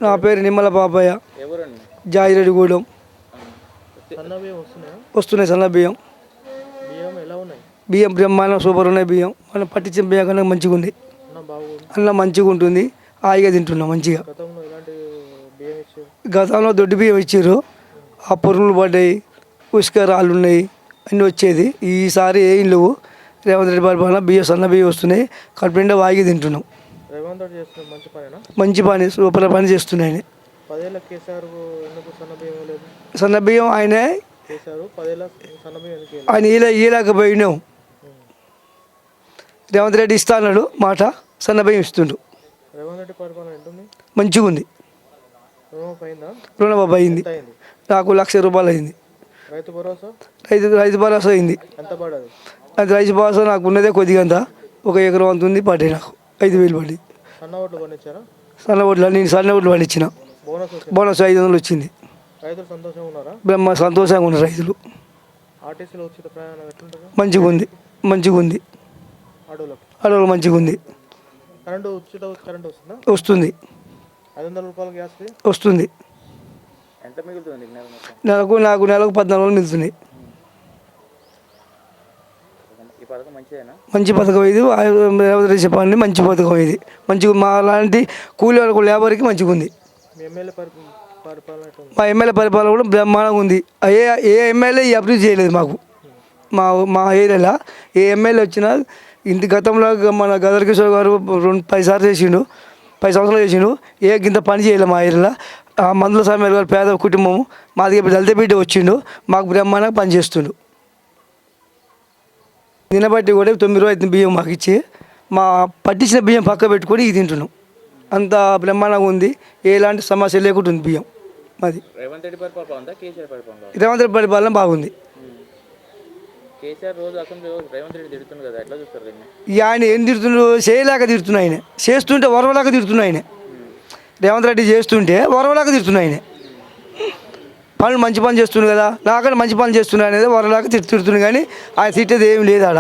నా పేరు నిమ్మల బాబాయ్, జాయిరెడ్డిగూడెం. వస్తున్నాయి సన్న బియ్యం. బియ్యం బ్రహ్మాండం సూపర్ ఉన్నాయి. బియ్యం మనం పట్టించిన బియ్యం కన్నా మంచిగా ఉంది. అన్నం మంచిగా ఉంటుంది. హాయిగా తింటున్నాం మంచిగా. గతంలో దొడ్డు బియ్యం ఇచ్చారు, ఆ పొరుగులు పడ్డాయి, ఉసుక రాళ్ళు ఉన్నాయి, అన్నీ వచ్చేది. ఈసారి ఏం లేవు. రేవంత్ రెడ్డి పరిపాలన బియ్యం సన్న బియ్యం వస్తున్నాయి. కడుపు నిండా హాయిగా తింటున్నాం. మంచి పని, సూపర్ పని చేస్తున్నాయి. సన్న బియ్యం ఆయనే ఆయన ఇలాకపోయినాం. రేవంత్ రెడ్డి ఇస్తా అన్నాడు మాట, సన్న బియ్యం ఇస్తుండు. మంచిగా ఉంది. రుణమాఫీ అయింది. నాకు ₹1,00,000 అయింది. రైతు భరోసా అయింది. అది రైతు భరోసా నాకు ఉన్నదే కొద్దిగా అంతా, 1 ఎకరం అంత ఉంది. పడ్డాయి నాకు 5,000 పడి. సన్న ఓట్లు నేను సన్న ఓట్లు పండించిన. బోనస్ 500 వచ్చింది. బ్రహ్మ సంతోషంగా ఉన్నారు రైతులు. మంచిగా ఉంది. మంచిగా ఉంది. అడవులు మంచిగా ఉంది. వస్తుంది. వస్తుంది. నాకు నెలకు 14,000 మిగులుతున్నాయి. మంచి పథకం ఇది. చెప్పండి, మంచి పథకం ఇది. మంచిగా మా లాంటి కూలి వాళ్ళకు లేబర్కి మంచిగా ఉంది. మా ఎమ్మెల్యే పరిపాలన కూడా బ్రహ్మాండంగా ఉంది. ఏ ఎమ్మెల్యే అభివృద్ధి చేయలేదు మాకు. మా ఏరియాలో ఏ ఎమ్మెల్యే వచ్చినా ఇంటి గతంలో మన గదర్ కిషోర్ గారు 10 సార్లు చేసిండు, 10 సంవత్సరాలు చేసిండు. ఇంత పని చేయలేదు మా ఏరియాలో. మందుల సమయాలు గారు పేద కుటుంబం మాది, దళిత బిడ్డ వచ్చిండు, మాకు బ్రహ్మాండంగా పని చేస్తుండు. నిన్నబట్టి కూడా 9 రోజులు బియ్యం మాకు ఇచ్చి, మా పట్టించిన బియ్యం పక్క పెట్టుకొని ఇది తింటున్నాం. అంత బ్రహ్మాండంగా ఉంది. ఎలాంటి సమస్య లేకుండా ఉంది బియ్యం మాది. రేవంత్ రెడ్డి పరిపాలన బాగుంది. ఆయన ఏం తిడుతుండ్రు? చేయలేక తిడుతున్నా. ఆయన చేస్తుంటే వరవలాగా తిడుతున్నా. ఆయన రేవంత్ రెడ్డి చేస్తుంటే వరవలాగా తిడుతున్నా. ఆయన పనులు మంచి పని చేస్తుండు కదా, నాకన్నా మంచి పని చేస్తున్నా అనేది వరలాగా తిడుతుంది. కానీ ఆయన తిట్టేది ఏమి లేదు ఆడ.